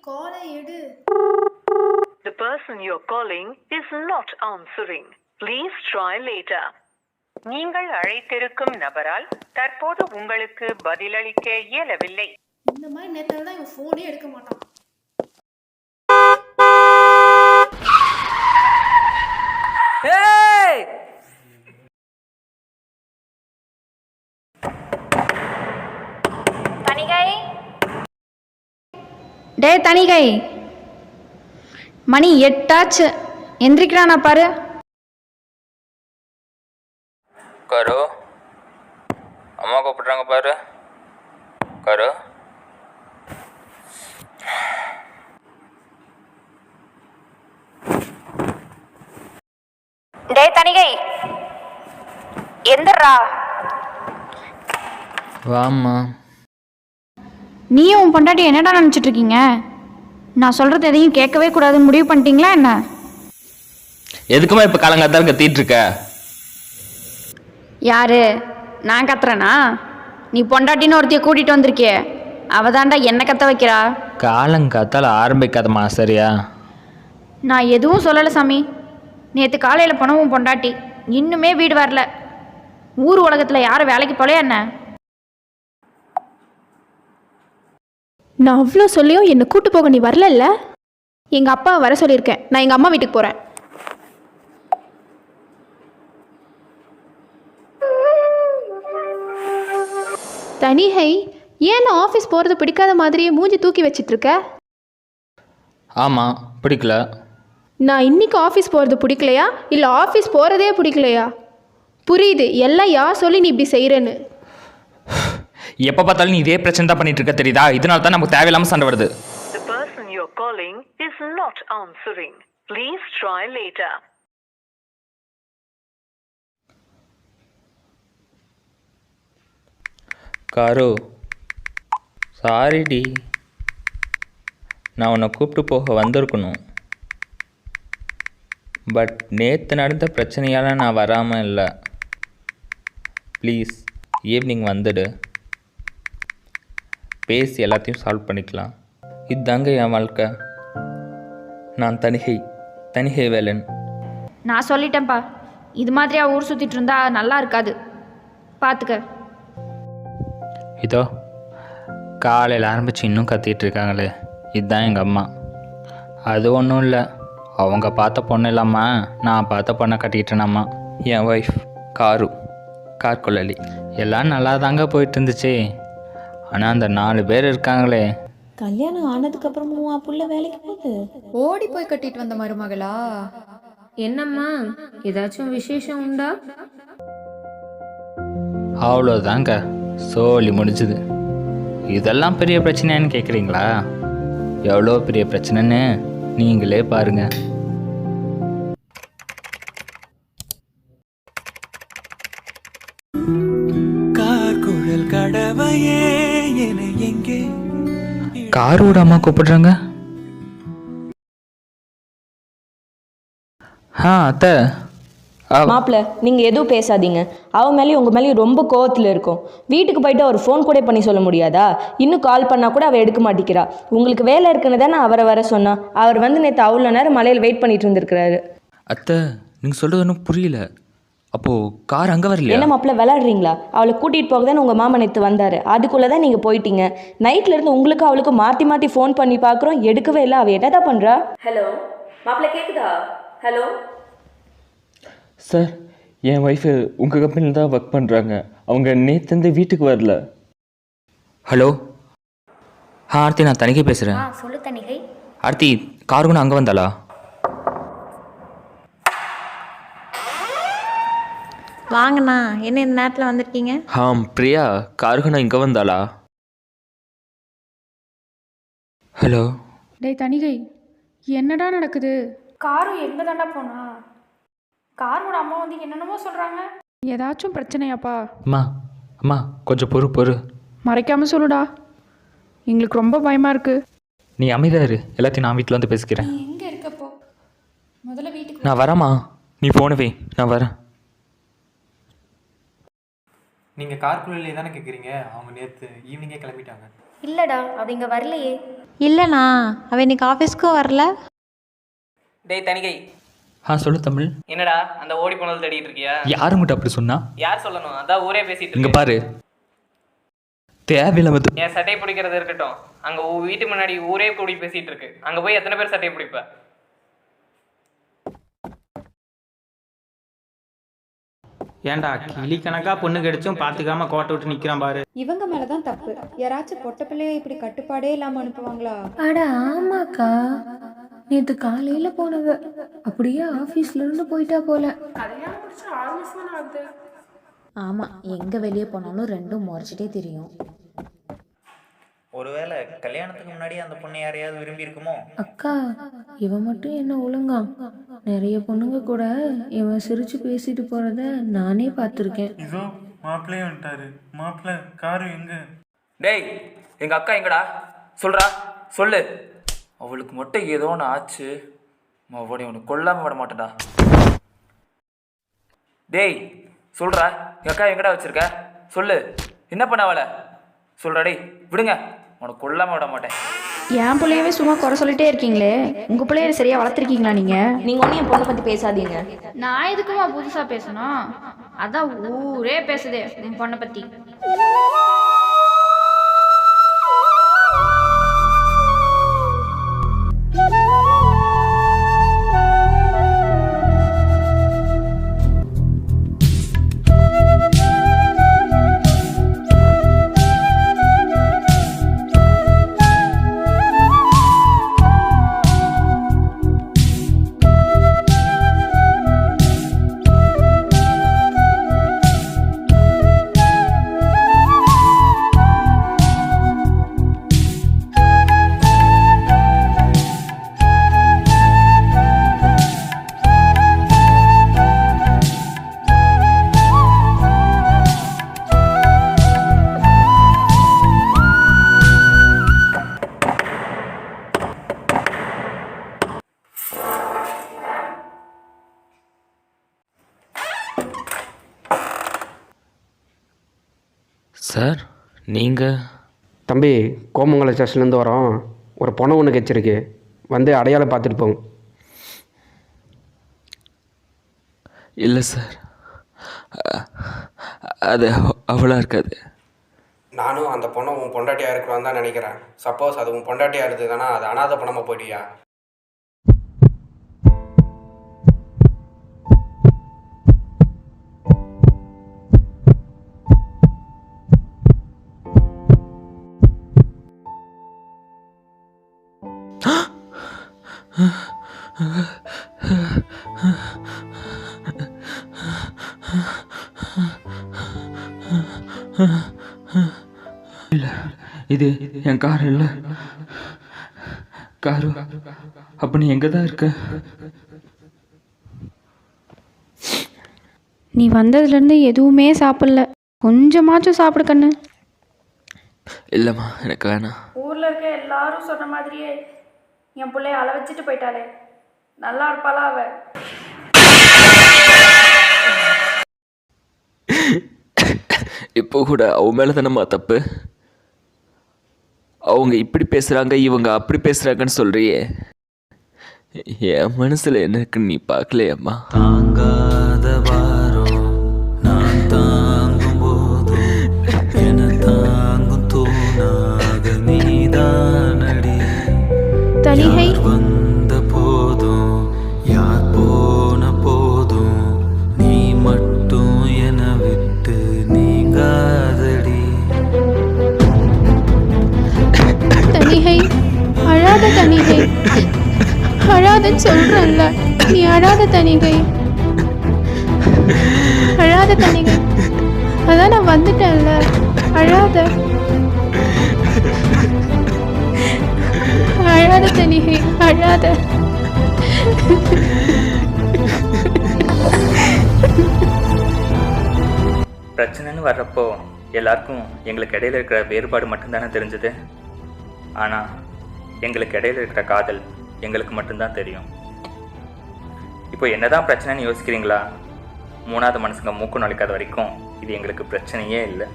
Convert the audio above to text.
காலை எடு. The person you're calling is not answering. Please try later. நீங்கள் அழைத்திருக்கும் நபரால் தற்போது உங்களுக்கு பதிலளிக்க இயலவில்லை. இந்த மாதிரி நேரத்துல தான் இவன் ஃபோனே எடுக்க மாட்டான். டே தனிகை, மணி 8 ஆச்சு, எந்திரிக்கிறானா பாரு. கரு, அம்மா கூப்பிட்றாங்க பாரு. கரு, டே தனிகை, எந்திரா. வாம்மா. நீயும் உன் பொண்டாட்டி என்னடா நினச்சிட்டு இருக்கீங்க? நான் சொல்கிறது எதையும் கேட்கவே கூடாதுன்னு முடிவு பண்ணிட்டீங்களா என்ன? எதுக்குமா இப்போ காலங்காத்தாலும் கத்திட்டு இருக்க? யாரு? நான் கத்துறேனா? நீ பொண்டாட்டின்னு ஒருத்தைய கூட்டிகிட்டு வந்திருக்கியே, அவ தாண்டா என்ன கத்த வைக்கிறா. காலங்காத்தால் ஆரம்பிக்காதம்மா, சரியா? நான் எதுவும் சொல்லலை சாமி. நேற்று காலையில் போன உன் பொண்டாட்டி இன்னுமே வீடு வரல. ஊர் உலகத்தில் யாரும் வேலைக்கு போலையா என்ன? நான் அவ்வளோ சொல்லியும் என்னை கூட்டு போக நீ வரலல்ல? எங்கள் அப்பா வர சொல்லியிருக்கேன். நான் எங்கள் அம்மா வீட்டுக்கு போகிறேன். தனிகை, ஏன் நான் ஆஃபீஸ் போகிறது பிடிக்காத மாதிரியே மூஞ்சி தூக்கி வச்சிட்ருக்க? ஆமாம், பிடிக்கல. நான் இன்னைக்கு ஆஃபீஸ் போகிறது பிடிக்கலையா இல்லை ஆஃபீஸ் போகிறதே பிடிக்கலையா? புரியுது, எல்லாம் யார் சொல்லி நீ இப்படி செய்கிறேன்னு. எப்போ பார்த்தாலும் நீ இதே பிரச்சனை தான் பண்ணிட்டு இருக்க, தெரியுதா? இதனால தான் நமக்கு தேவையில்லாமல் சண்டை வருது. The person you're calling is not answering. Please try later. காரு, சாரிடி, நான் உன்னை கூப்பிட்டு போக வந்திருக்கணும். பட் நேற்று நடந்த பிரச்சனையால் நான் வராமல் இல்லை. ப்ளீஸ் ஈவினிங் வந்துடு, பேசி எல்லாத்தையும் சால்வ் பண்ணிக்கலாம். இதுதாங்க என் வாழ்க்கை. நான் தனிகை வேலன். நான் சொல்லிட்டேன்ப்பா, இது மாதிரியா ஊர் சுற்றிட்டு இருந்தா நல்லா இருக்காது, பார்த்துக்க. இதோ காலையில் ஆரம்பித்து இன்னும் கத்திகிட்டு இருக்காங்களே, இதுதான் எங்கள் அம்மா. அது ஒன்றும் இல்லை, அவங்க பார்த்த பொண்ணு இல்லாமல் நான் பார்த்த பொண்ணை கட்டிக்கிட்டேனம்மா. என் ஒய்ஃப் கார் கொள்ளலி. எல்லாம் நல்லா தாங்க போயிட்டு இருந்துச்சு. ஆனால் அந்த 4 பேர் இருக்காங்களே. கல்யாணம் ஆனதுக்கப்புறமும் புள்ள வேலைக்கு போகுது. ஓடி போய் கட்டிட்டு வந்த மருமகளா? என்னம்மா, ஏதாச்சும் விசேஷம் உண்டா? அவ்வளோதாங்க, சோலி முடிஞ்சுது. இதெல்லாம் பெரிய பிரச்சனைன்னு கேட்குறீங்களா? எவ்வளோ பெரிய பிரச்சனைன்னு நீங்களே பாருங்க. காரோட அம்மா கூப்பிடுறாங்க. அத்தை. மாப்பிள்ள, நீங்க எதுவும் பேசாதீங்க. அவ மேலேயும் உங்க மேலேயும் ரொம்ப கோவத்தில் இருக்கும். வீட்டுக்கு போயிட்டு அவர் ஃபோன் கூட பண்ணி சொல்ல முடியாதா? இன்னும் கால் பண்ணா கூட அவ எடுக்க மாட்டேங்கிறா. உங்களுக்கு வேலை இருக்குன்னு தானே அவரை வர சொன்னா. அவர் வந்து நேற்று அவ்வளோ நேரம் மலையில் வெயிட் பண்ணிட்டு இருந்திருக்கிறாரு. அத்தை, நீங்கள் சொல்கிறது ஒன்றும் புரியல. அப்போது கார் அங்கே வரல? என்ன மாப்பிள்ள, விளையாடுறீங்களா? அவளை கூட்டிகிட்டு போக தானே உங்கள் மாமா நேற்று வந்தார். அதுக்குள்ளே தான் நீங்கள் போயிட்டீங்க. நைட்டில் இருந்து உங்களுக்கு அவளுக்கு மாற்றி ஃபோன் பண்ணி பார்க்குறோம், எடுக்கவே இல்லை. அவள் என்ன தான் பண்ணுறா? ஹலோ மாப்பிள்ள, கேட்குதா? ஹலோ சார், என் ஒய்ஃபு உங்கள் கம்பெனியில் தான் ஒர்க் பண்ணுறாங்க. அவங்க நேற்று வீட்டுக்கு வரல. ஹலோ. ஆர்த்தி, நான் தனிகை பேசுகிறேன். சொல்லு தனிகை. ஆர்த்தி, காருக்குன்னு அங்கே வந்தாளா? வாங்கண்ணா, என்ன இந்த நேரத்தில் வந்திருக்கீங்க? பிரியா, காருக்குண்ணா இங்கே வந்தாளா? ஹலோ. டேய் தனிகை, என்னடா நடக்குது? காரும் எங்கே தாண்டா போனா? காரோட அம்மா வந்து என்னென்னமோ சொல்கிறாங்க. ஏதாச்சும் பிரச்சனையாப்பா? அம்மா கொஞ்சம் பொறு. மறைக்காம சொல்லுடா, எங்களுக்கு ரொம்ப பயமாக இருக்குது. நீ அமைதியாக இரு, எல்லாத்தையும் நான் வீட்டில் வந்து பேசிக்கிறேன். எங்கே இருக்கப்போ? முதல்ல வீட்டுக்கு நான் வரேம்மா, நீ போன வை, நான் வரேன். நீங்கள் கார்குள்ளே தானே கேட்குறீங்க? அவங்க நேற்று ஈவினிங்கே கிளம்பிட்டாங்க. இல்லைடா, அது இங்கே வரலையே. இல்லைண்ணா அவள் இன்னைக்கு ஆஃபீஸ்க்கும் வரல. டேய் தணிகை, சொல்லு தமிழ். என்னடா அந்த ஓடி போனது தேடிட்டு இருக்கியா? யாருங்கிட்ட அப்படி சொன்னா? யார் சொல்லணும், அதான் ஊரே பேசிட்டு இங்கே இருக்கு. பாரு, தேவையில்லாம என் சட்டையை பிடிக்கிறது இருக்கட்டும், அங்க வீட்டு முன்னாடி ஊரே கூடி பேசிட்டு இருக்கு. அங்க போய் எத்தனை பேர் சட்டையை பிடிப்ப? ஏன்டா கிளி கணக்கா பொண்ணு கிடைச்சும் பார்த்துக்காம கோட்டை விட்டு நிற்கிறான் பாரு. இவங்க மேலதான் தப்பு. யாராச்சும் பொட்ட பிள்ளைய இப்படி கட்டுப்பாடே இல்லாம அனுப்புவாங்களா? அட ஆமாக்கா, நேற்று காலையில போனவ அப்படியே ஆஃபீஸ்ல இருந்து போயிட்டா போல. ஆமா, எங்க வெளியே போனாலும் ரெண்டும் முறைச்சிட்டே தெரியும். ஒருவேளை கல்யாணத்துக்கு முன்னாடி அந்த பொண்ணு யாரையாவது விரும்பி இருக்குமோ? அக்கா, இவன் மட்டும் என்ன ஒழுங்கா? நிறைய பொண்ணுங்க கூட இவன் சிரிச்சு பேசிட்டு போறத நானே பார்த்துருக்கேன். இதோ மாப்பிள்ளையே வந்துட்டாரு. மாப்பிள்ளை காரு எங்க? டேய், எங்க அக்கா எங்கடா? சொல்றா, சொல்லு. அவளுக்கு மட்டும் ஏதோ ஒன்று ஆச்சு, அவனை உனக்கு கொல்லாம விட மாட்டேன்டா. டேய் சொல்றா, எங்க அக்கா எங்கடா வச்சிருக்க? சொல்லு, என்ன பண்ண அவளை? சொல்றா டேய், விடுங்க, உனக்கு கொல்லாம விட மாட்டேன். என் பிள்ளையவே சும்மா குறை சொல்லிட்டே இருக்கீங்களே, உங்க பிள்ளைய சரியா வளர்த்துருக்கீங்களா நீங்க? நீங்கள் ஒன்றும் என் பொண்ணை பற்றி பேசாதீங்க. நான் எதுக்குமா புதுசா பேசணும்? அதான் ஊரே பேசுதே உன் பொண்ணை பத்தி. சார், நீங்கள்? தம்பி, கோமங்கலம் ஸ்டேஷன்லேருந்து வரோம். ஒரு பொண்ணை ஒன்று கச்சிருக்கு, வந்து அடையாளம் பார்த்துட்டு போங்க. இல்லை சார், அது அவ்வளோ இருக்காது. நானும் அந்த பொண்ணை உன் பொண்டாட்டியாக இருக்கிறான்னு தான் நினைக்கிறேன். சப்போஸ் அது உன் பொண்டாட்டியாக இருந்ததுன்னா அது அனாதை பணமாக போயிட்டியா? இல்லை, இது என் கார் இல்லை. காரு அப்போ நீ எங்கே தான் இருக்க? நீ வந்ததுலேருந்து எதுவுமே சாப்பிடல, கொஞ்சமாச்சும் சாப்பிடு கண்ணு. இல்லைம்மா, எனக்கு வேணாம். ஊர்ல இருக்க எல்லாரும் சொன்ன மாதிரியே என் பிள்ளைய அள வச்சுட்டு போயிட்டாளே, நல்லா இருப்பாளா அவ? இப்போ கூட அவன் மேலே தானம்மா தப்பு. அவங்க இப்படி பேசுகிறாங்க, இவங்க அப்படி பேசுகிறாங்கன்னு சொல்கிறியே, என் மனசில் என்ன இருக்குன்னு நீ பார்க்கலையம்மா? தாங்காத வாரம் நான் தாங்கும் போதும் என தாங்கும் தூணாக நீதானடி. தணிகை, வந்த போதும் யார் போன போதும் நீ மட்டும் என விட்டு நீங்காதடி. தணிகை, அழாத தணிகை, அழாதன்னு சொல்றல்ல, நீ அழாத தணிகை, அழாத தணிகை, அதான் நான் வந்துட்டேன்ல, அழாத, அழாத தணிகை, அழாத. பிரச்சனைன்னு வர்றப்போ எல்லாருக்கும் எங்களுக்கு இடையில இருக்கிற வேறுபாடு மட்டும்தானே தெரிஞ்சது. ஆனால் எங்களுக்கு இடையில இருக்கிற காதல் எங்களுக்கு மட்டும்தான் தெரியும். இப்போ என்னதான் பிரச்சனைன்னு யோசிக்கிறீங்களா? மூணாவது மனுஷங்க மூக்கு நுழைக்காத வரைக்கும் இது எங்களுக்கு பிரச்சனையே இல்லை.